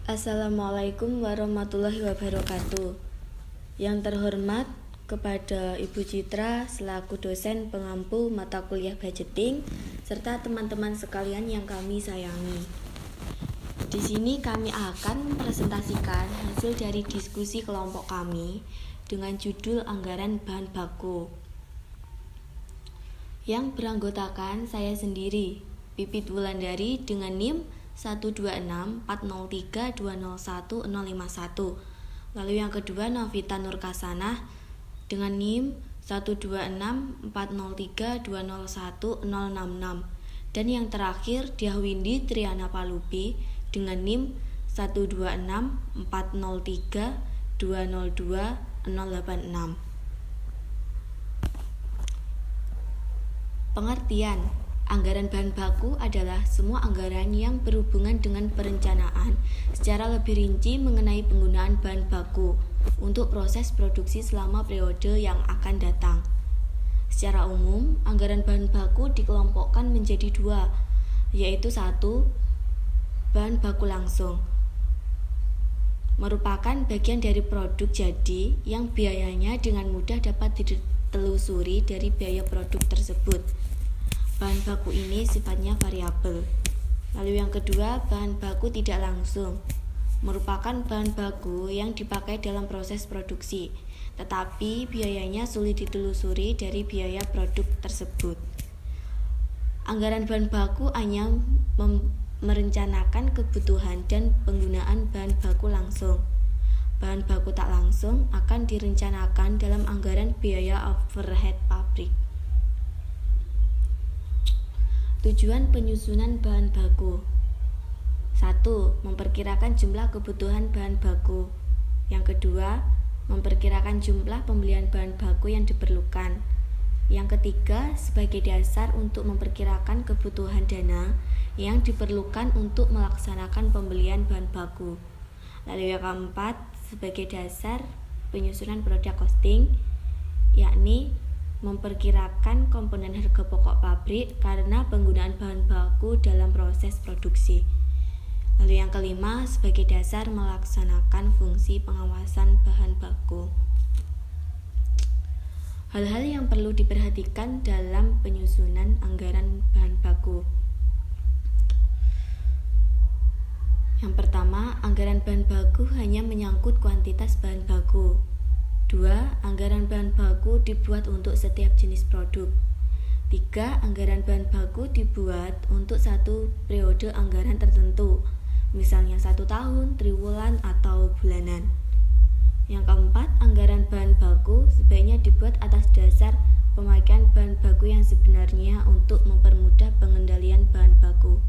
Assalamualaikum warahmatullahi wabarakatuh. Yang terhormat kepada Ibu Citra selaku dosen pengampu mata kuliah budgeting serta teman-teman sekalian yang kami sayangi. Di sini kami akan mempresentasikan hasil dari diskusi kelompok kami dengan judul Anggaran Bahan Baku yang beranggotakan saya sendiri, Pipit Wulandari dengan NIM 12640320101. Lalu yang kedua Novita Nurkasanah dengan NIM 1264032010066. Dan yang terakhir Diahwindi Triana Palubi dengan NIM 1264032020086. Pengertian: anggaran bahan baku adalah semua anggaran yang berhubungan dengan perencanaan secara lebih rinci mengenai penggunaan bahan baku untuk proses produksi selama periode yang akan datang. Secara umum, anggaran bahan baku dikelompokkan menjadi dua, yaitu 1. Bahan baku langsung merupakan bagian dari produk jadi yang biayanya dengan mudah dapat ditelusuri dari biaya produk tersebut. Bahan baku ini sifatnya variabel. Lalu yang kedua, bahan baku tidak langsung merupakan bahan baku yang dipakai dalam proses produksi, tetapi biayanya sulit ditelusuri dari biaya produk tersebut. Anggaran bahan baku hanya merencanakan kebutuhan dan penggunaan bahan baku langsung. Bahan baku tak langsung akan direncanakan dalam anggaran biaya overhead pabrik. Tujuan penyusunan bahan baku: 1. Memperkirakan jumlah kebutuhan bahan baku. Yang kedua, memperkirakan jumlah pembelian bahan baku yang diperlukan. Yang ketiga, sebagai dasar untuk memperkirakan kebutuhan dana yang diperlukan untuk melaksanakan pembelian bahan baku. Lalu yang keempat, sebagai dasar penyusunan product costing, yakni memperkirakan komponen harga pokok pabrik karena penggunaan bahan baku dalam proses produksi. Lalu yang kelima, sebagai dasar melaksanakan fungsi pengawasan bahan baku. Hal-hal yang perlu diperhatikan dalam penyusunan anggaran bahan baku. Yang pertama, anggaran bahan baku hanya menyangkut kuantitas bahan baku. 2. Anggaran bahan baku dibuat untuk setiap jenis produk. 3. Anggaran bahan baku dibuat untuk satu periode anggaran tertentu, misalnya 1 tahun, triwulan, atau bulanan. Yang keempat, anggaran bahan baku sebaiknya dibuat atas dasar pemakaian bahan baku yang sebenarnya untuk mempermudah pengendalian bahan baku.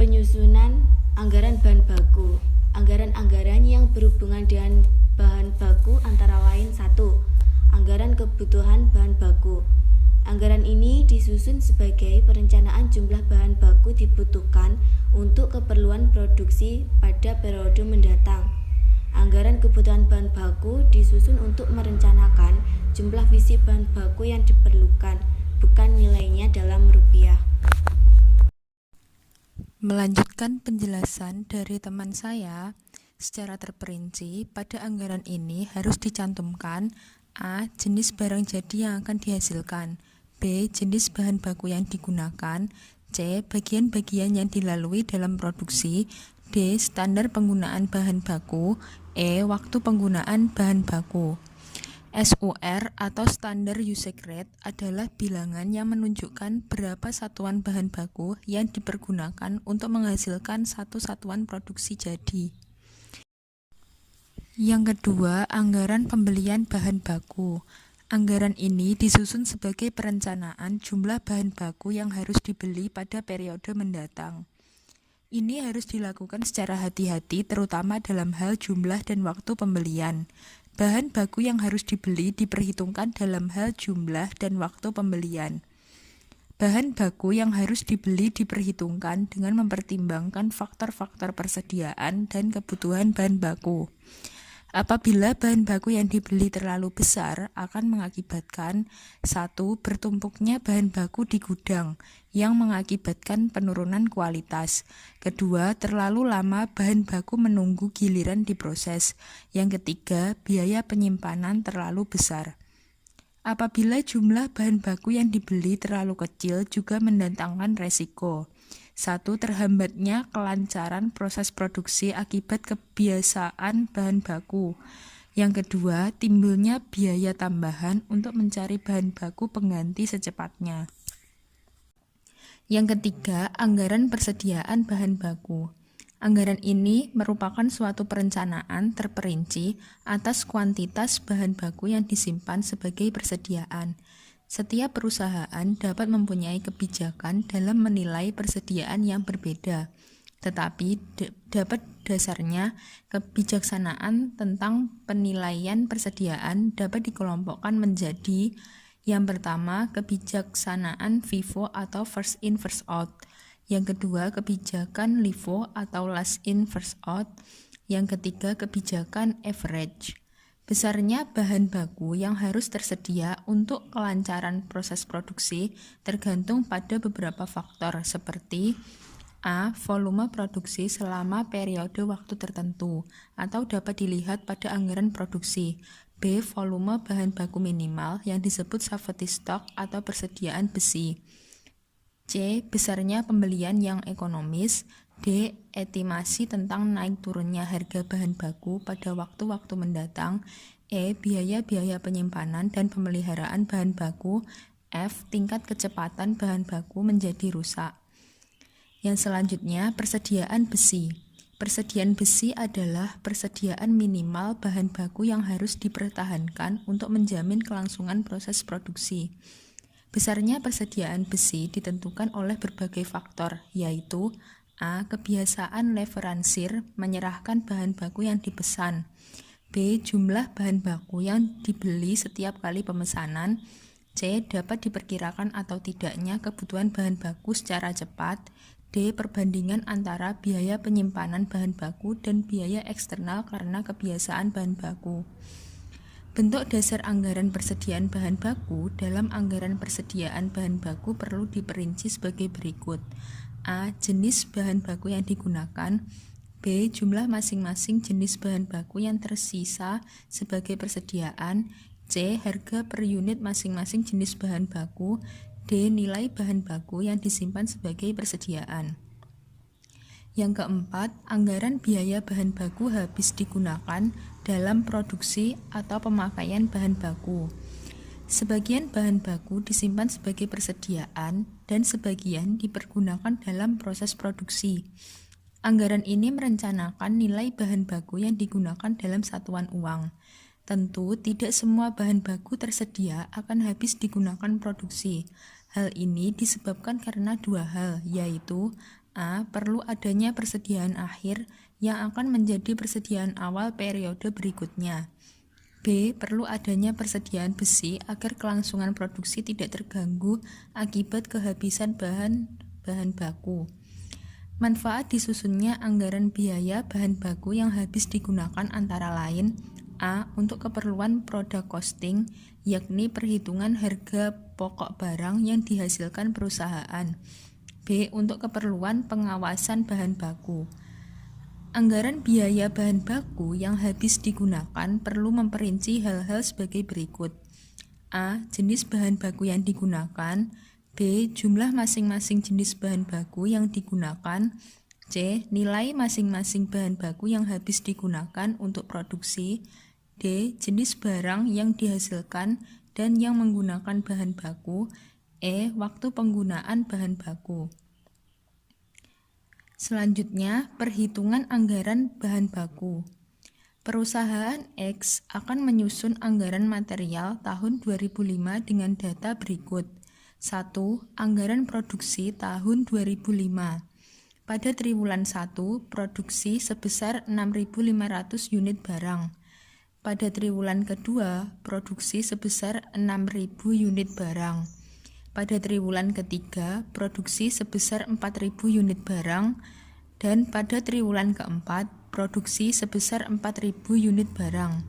Penyusunan anggaran bahan baku. Anggaran-anggaran yang berhubungan dengan bahan baku antara lain: 1. Anggaran kebutuhan bahan baku. Anggaran ini disusun sebagai perencanaan jumlah bahan baku dibutuhkan untuk keperluan produksi pada periode mendatang. Anggaran kebutuhan bahan baku disusun untuk merencanakan jumlah fisik bahan baku yang diperlukan, bukan nilainya dalam rupiah. Melanjutkan penjelasan dari teman saya, secara terperinci pada anggaran ini harus dicantumkan: A. Jenis barang jadi yang akan dihasilkan, B. Jenis bahan baku yang digunakan, C. Bagian-bagian yang dilalui dalam produksi, D. Standar penggunaan bahan baku, E. Waktu penggunaan bahan baku. SUR atau Standard Usage Rate adalah bilangan yang menunjukkan berapa satuan bahan baku yang dipergunakan untuk menghasilkan satu satuan produksi jadi. Yang kedua, anggaran pembelian bahan baku. Anggaran ini disusun sebagai perencanaan jumlah bahan baku yang harus dibeli pada periode mendatang. Ini harus dilakukan secara hati-hati, terutama dalam hal jumlah dan waktu pembelian. Bahan baku yang harus dibeli diperhitungkan dalam hal jumlah dan waktu pembelian. Bahan baku yang harus dibeli diperhitungkan dengan mempertimbangkan faktor-faktor persediaan dan kebutuhan bahan baku. Apabila bahan baku yang dibeli terlalu besar akan mengakibatkan 1. Bertumpuknya bahan baku di gudang yang mengakibatkan penurunan kualitas. 2. Terlalu lama bahan baku menunggu giliran diproses. Yang ketiga, biaya penyimpanan terlalu besar. Apabila jumlah bahan baku yang dibeli terlalu kecil juga mendatangkan resiko. 1. Terhambatnya kelancaran proses produksi akibat kebiasaan bahan baku. Yang kedua, timbulnya biaya tambahan untuk mencari bahan baku pengganti secepatnya. Yang ketiga, anggaran persediaan bahan baku. Anggaran ini merupakan suatu perencanaan terperinci atas kuantitas bahan baku yang disimpan sebagai persediaan. Setiap perusahaan dapat mempunyai kebijakan dalam menilai persediaan yang berbeda, tetapi dapat dasarnya kebijaksanaan tentang penilaian persediaan dapat dikelompokkan menjadi: yang pertama, kebijaksanaan FIFO atau first in first out. Yang kedua, kebijakan LIFO atau last in first out. Yang ketiga, kebijakan average. Besarnya bahan baku yang harus tersedia untuk kelancaran proses produksi tergantung pada beberapa faktor seperti: A. Volume produksi selama periode waktu tertentu atau dapat dilihat pada anggaran produksi. B. Volume bahan baku minimal yang disebut safety stock atau persediaan besi. C. Besarnya pembelian yang ekonomis. D. Estimasi tentang naik turunnya harga bahan baku pada waktu-waktu mendatang. E. Biaya-biaya penyimpanan dan pemeliharaan bahan baku. F. Tingkat kecepatan bahan baku menjadi rusak. Yang selanjutnya, persediaan besi. Persediaan besi adalah persediaan minimal bahan baku yang harus dipertahankan untuk menjamin kelangsungan proses produksi. Besarnya persediaan besi ditentukan oleh berbagai faktor, yaitu: A. Kebiasaan leveransir menyerahkan bahan baku yang dipesan. B. Jumlah bahan baku yang dibeli setiap kali pemesanan. C. Dapat diperkirakan atau tidaknya kebutuhan bahan baku secara cepat. D. Perbandingan antara biaya penyimpanan bahan baku dan biaya eksternal karena kebiasaan bahan baku. Bentuk dasar anggaran persediaan bahan baku dalam anggaran persediaan bahan baku perlu diperinci sebagai berikut: A. Jenis bahan baku yang digunakan. B. Jumlah masing-masing jenis bahan baku yang tersisa sebagai persediaan. C. Harga per unit masing-masing jenis bahan baku. D. Nilai bahan baku yang disimpan sebagai persediaan. Yang keempat, anggaran biaya bahan baku habis digunakan dalam produksi atau pemakaian bahan baku. Sebagian bahan baku disimpan sebagai persediaan dan sebagian dipergunakan dalam proses produksi. Anggaran ini merencanakan nilai bahan baku yang digunakan dalam satuan uang. Tentu tidak semua bahan baku tersedia akan habis digunakan produksi. Hal ini disebabkan karena dua hal, yaitu: A. Perlu adanya persediaan akhir yang akan menjadi persediaan awal periode berikutnya. B. Perlu adanya persediaan besi agar kelangsungan produksi tidak terganggu akibat kehabisan bahan baku. Manfaat disusunnya anggaran biaya bahan baku yang habis digunakan antara lain: A. Untuk keperluan product costing, yakni perhitungan harga pokok barang yang dihasilkan perusahaan. B. Untuk keperluan pengawasan bahan baku. Anggaran biaya bahan baku yang habis digunakan perlu memperinci hal-hal sebagai berikut: A. Jenis bahan baku yang digunakan. B. Jumlah masing-masing jenis bahan baku yang digunakan. C. Nilai masing-masing bahan baku yang habis digunakan untuk produksi. D. Jenis barang yang dihasilkan dan yang menggunakan bahan baku. E. Waktu penggunaan bahan baku. Selanjutnya, perhitungan anggaran bahan baku. Perusahaan X akan menyusun anggaran material tahun 2005 dengan data berikut. 1. Anggaran produksi tahun 2005. Pada triwulan 1, produksi sebesar 6.500 unit barang. Pada triwulan kedua, produksi sebesar 6.000 unit barang. Pada triwulan ketiga, produksi sebesar 4.000 unit barang. Dan pada triwulan keempat, produksi sebesar 4.000 unit barang.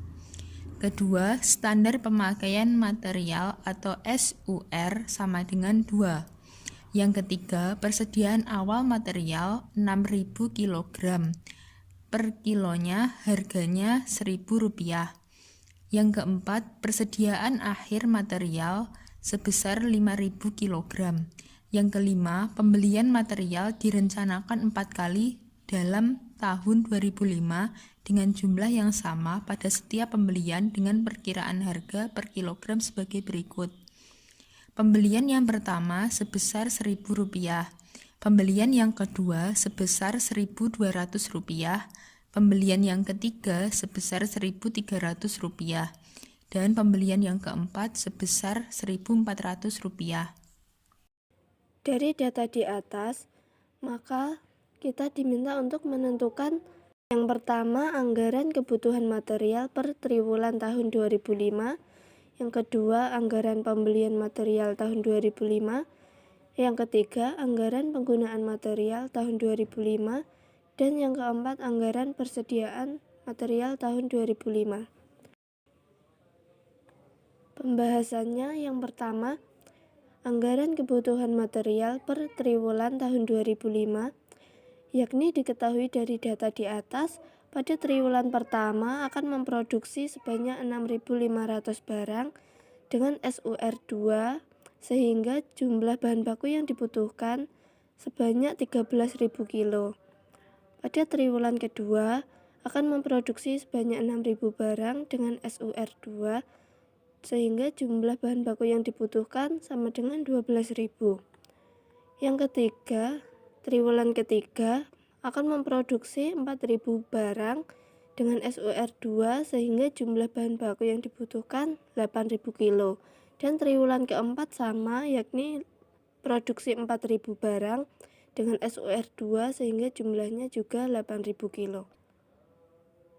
Kedua, standar pemakaian material atau SUR sama dengan 2. Yang ketiga, persediaan awal material 6.000 kg. Per kilonya harganya Rp1.000. Yang keempat, persediaan akhir material sebesar 5.000 kg. Yang kelima, pembelian material direncanakan 4 kali dalam tahun 2005 dengan jumlah yang sama pada setiap pembelian dengan perkiraan harga per kilogram sebagai berikut. Pembelian yang pertama sebesar Rp1.000, pembelian yang kedua sebesar Rp1.200, pembelian yang ketiga sebesar Rp1.300, dan pembelian yang keempat sebesar Rp1.400. Dari data di atas, maka kita diminta untuk menentukan yang pertama anggaran kebutuhan material per triwulan tahun 2005, yang kedua anggaran pembelian material tahun 2005, yang ketiga anggaran penggunaan material tahun 2005, dan yang keempat anggaran persediaan material tahun 2005. Pembahasannya yang pertama, anggaran kebutuhan material per triwulan tahun 2005, yakni diketahui dari data di atas, pada triwulan pertama akan memproduksi sebanyak 6.500 barang dengan SUR 2, sehingga jumlah bahan baku yang dibutuhkan sebanyak 13.000 kilo. Pada triwulan kedua akan memproduksi sebanyak 6.000 barang dengan SUR 2, sehingga jumlah bahan baku yang dibutuhkan sama dengan 12.000. Yang ketiga, triwulan ketiga akan memproduksi 4.000 barang dengan SUR 2, sehingga jumlah bahan baku yang dibutuhkan 8.000 kilo. Dan triwulan keempat sama, yakni produksi 4.000 barang dengan SUR 2, sehingga jumlahnya juga 8.000 kilo.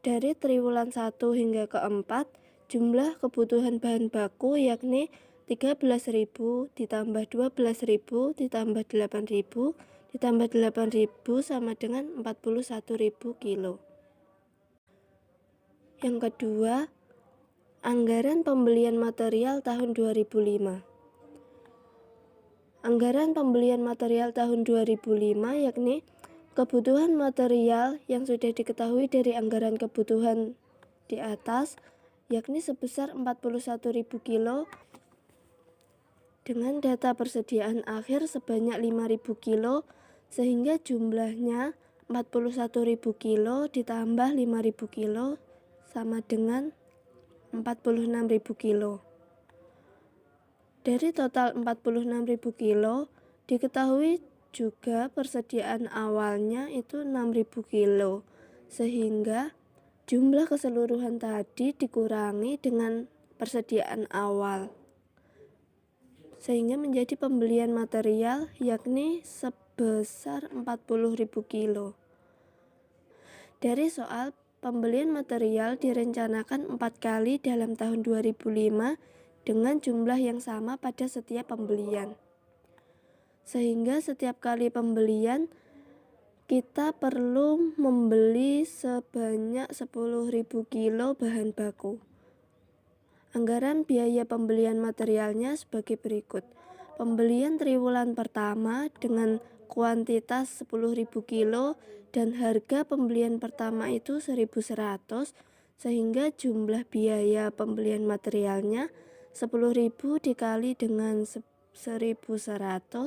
Dari triwulan 1 hingga keempat, jumlah kebutuhan bahan baku yakni 13.000 ditambah 12.000 ditambah 8.000 ditambah 8.000 sama dengan 41.000 kilo. Yang kedua, anggaran pembelian material tahun 2005. Anggaran pembelian material tahun 2005 yakni kebutuhan material yang sudah diketahui dari anggaran kebutuhan di atas, yakni sebesar 41.000 kilo dengan data persediaan akhir sebanyak 5.000 kilo, sehingga jumlahnya 41.000 kilo ditambah 5.000 kilo sama dengan 46.000 kilo. Dari total 46.000 kilo, diketahui juga persediaan awalnya itu 6.000 kilo, sehingga jumlah keseluruhan tadi dikurangi dengan persediaan awal, sehingga menjadi pembelian material yakni sebesar 40.000 kilo. Dari soal, pembelian material direncanakan 4 kali dalam tahun 2005 dengan jumlah yang sama pada setiap pembelian. Sehingga setiap kali pembelian kita perlu membeli sebanyak 10.000 kilo bahan baku. Anggaran biaya pembelian materialnya sebagai berikut. Pembelian triwulan pertama dengan kuantitas 10.000 kilo dan harga pembelian pertama itu 1.100, sehingga jumlah biaya pembelian materialnya 10.000 dikali dengan 1.100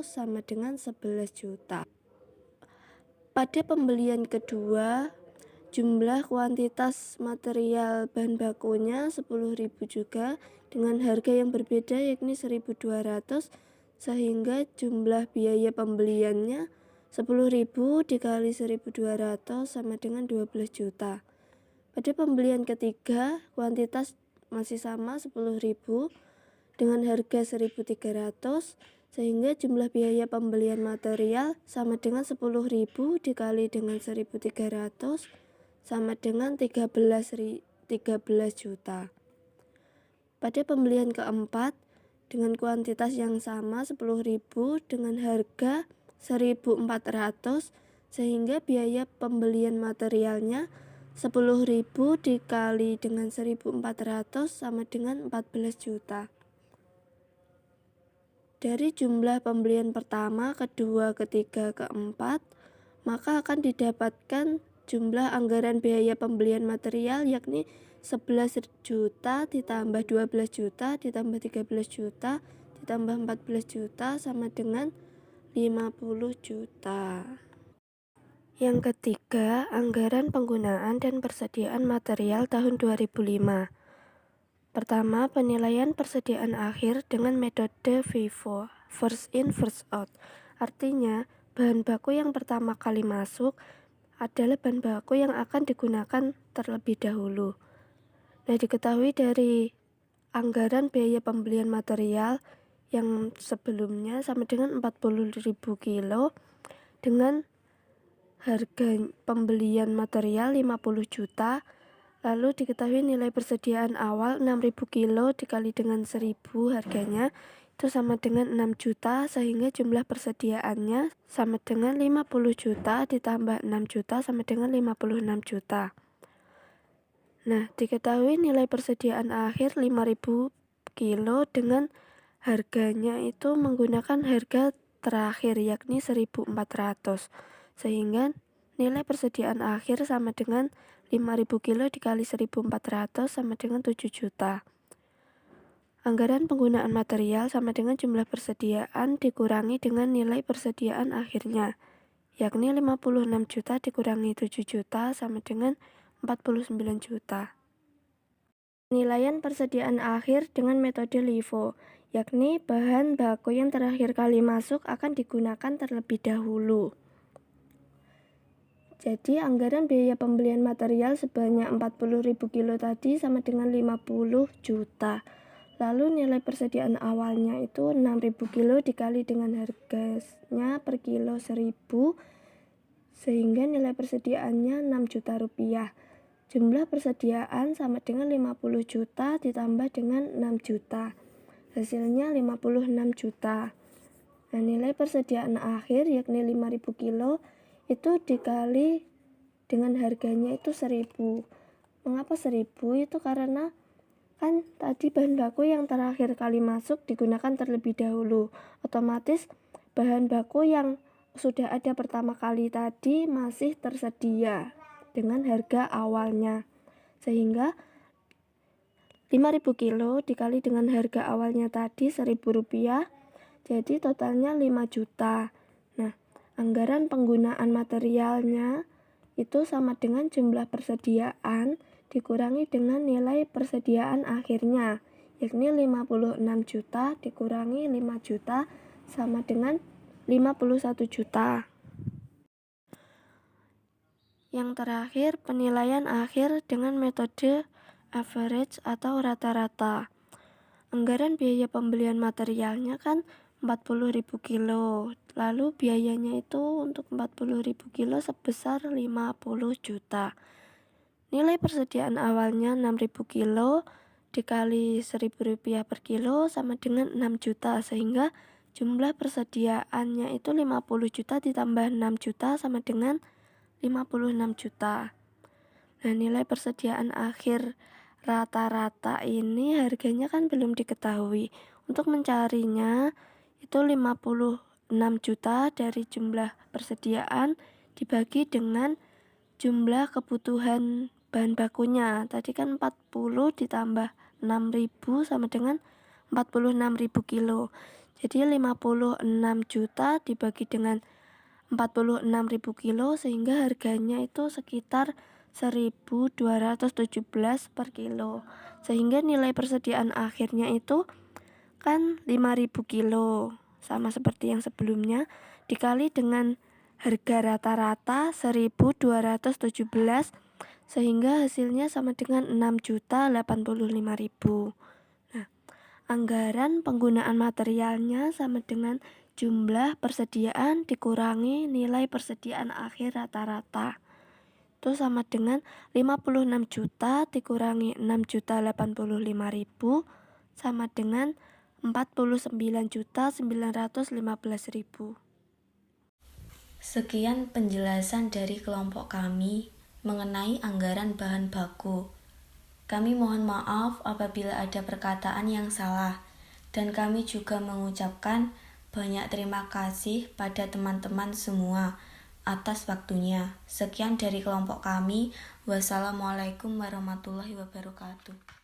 sama dengan 11 juta. Pada pembelian kedua, jumlah kuantitas material bahan bakunya 10.000 juga dengan harga yang berbeda yakni 1.200, sehingga jumlah biaya pembeliannya 10.000 dikali 1.200 sama dengan 12 juta. Pada pembelian ketiga, kuantitas masih sama 10.000 dengan harga 1.300, sehingga jumlah biaya pembelian material sama dengan 10.000 dikali dengan 1.300 sama dengan 13 juta. Pada pembelian keempat, dengan kuantitas yang sama 10.000 dengan harga 1.400, sehingga biaya pembelian materialnya 10.000 dikali dengan 1.400 sama dengan 14 juta. Dari jumlah pembelian pertama, kedua, ketiga, keempat, maka akan didapatkan jumlah anggaran biaya pembelian material yakni 11 juta ditambah 12 juta ditambah 13 juta ditambah 14 juta sama dengan 50 juta. Yang ketiga, anggaran penggunaan dan persediaan material tahun 2005. Pertama, penilaian persediaan akhir dengan metode FIFO, first in first out. Artinya, bahan baku yang pertama kali masuk adalah bahan baku yang akan digunakan terlebih dahulu. Nah, diketahui dari anggaran biaya pembelian material yang sebelumnya sama dengan 40.000 kilo dengan harga pembelian material 50 juta. Lalu diketahui nilai persediaan awal 6.000 kilo dikali dengan 1.000 harganya itu sama dengan 6 juta, sehingga jumlah persediaannya sama dengan 50 juta ditambah 6 juta sama dengan 56 juta. Nah, diketahui nilai persediaan akhir 5.000 kilo dengan harganya itu menggunakan harga terakhir yakni 1.400, sehingga nilai persediaan akhir sama dengan 5.000 kilo dikali 1.400 sama dengan 7 juta. Anggaran penggunaan material sama dengan jumlah persediaan dikurangi dengan nilai persediaan akhirnya, yakni 56 juta dikurangi 7 juta sama dengan 49 juta. Penilaian persediaan akhir dengan metode LIFO, yakni bahan baku yang terakhir kali masuk akan digunakan terlebih dahulu. Jadi anggaran biaya pembelian material sebanyak 40.000 kilo tadi sama dengan 50 juta. Lalu nilai persediaan awalnya itu 6.000 kilo dikali dengan harganya per kilo 1.000, sehingga nilai persediaannya 6 juta rupiah. Jumlah persediaan sama dengan 50 juta ditambah dengan 6 juta. Hasilnya 56 juta. Nah, nilai persediaan akhir yakni 5.000 kilo itu dikali dengan harganya itu 1.000. Mengapa 1.000? Itu karena kan tadi bahan baku yang terakhir kali masuk digunakan terlebih dahulu. Otomatis bahan baku yang sudah ada pertama kali tadi masih tersedia dengan harga awalnya. Sehingga 5.000 kilo dikali dengan harga awalnya tadi 1.000 rupiah, jadi totalnya 5 juta. Nah, anggaran penggunaan materialnya itu sama dengan jumlah persediaan dikurangi dengan nilai persediaan akhirnya, yakni 56 juta dikurangi 5 juta sama dengan 51 juta. Yang terakhir, penilaian akhir dengan metode average atau rata-rata. Anggaran biaya pembelian materialnya kan 40.000 kilo, lalu biayanya itu untuk 40.000 kilo sebesar 50 juta. Nilai persediaan awalnya 6.000 kilo dikali 1.000 rupiah per kilo sama dengan 6 juta, sehingga jumlah persediaannya itu 50 juta ditambah 6 juta sama dengan 56 juta. Nah, nilai persediaan akhir rata-rata ini harganya kan belum diketahui. Untuk mencarinya itu 56 juta dari jumlah persediaan dibagi dengan jumlah kebutuhan bahan bakunya. Tadi kan 40 ditambah 6.000 sama dengan 46.000 kilo. Jadi 56 juta dibagi dengan 46.000 kilo sehingga harganya itu sekitar 1.217 per kilo. Sehingga nilai persediaan akhirnya itu kan 5.000 kilo, sama seperti yang sebelumnya, dikali dengan harga rata-rata 1.217, sehingga hasilnya sama dengan 6.085.000. Nah, anggaran penggunaan materialnya sama dengan jumlah persediaan dikurangi nilai persediaan akhir rata-rata. Itu sama dengan 56 juta dikurangi 6.085.000 sama dengan 49.915.000. Sekian penjelasan dari kelompok kami. mengenai anggaran bahan baku. Kami mohon maaf apabila ada perkataan yang salah, dan kami juga mengucapkan banyak terima kasih pada teman-teman semua atas waktunya. Sekian dari kelompok kami. Wassalamualaikum warahmatullahi wabarakatuh.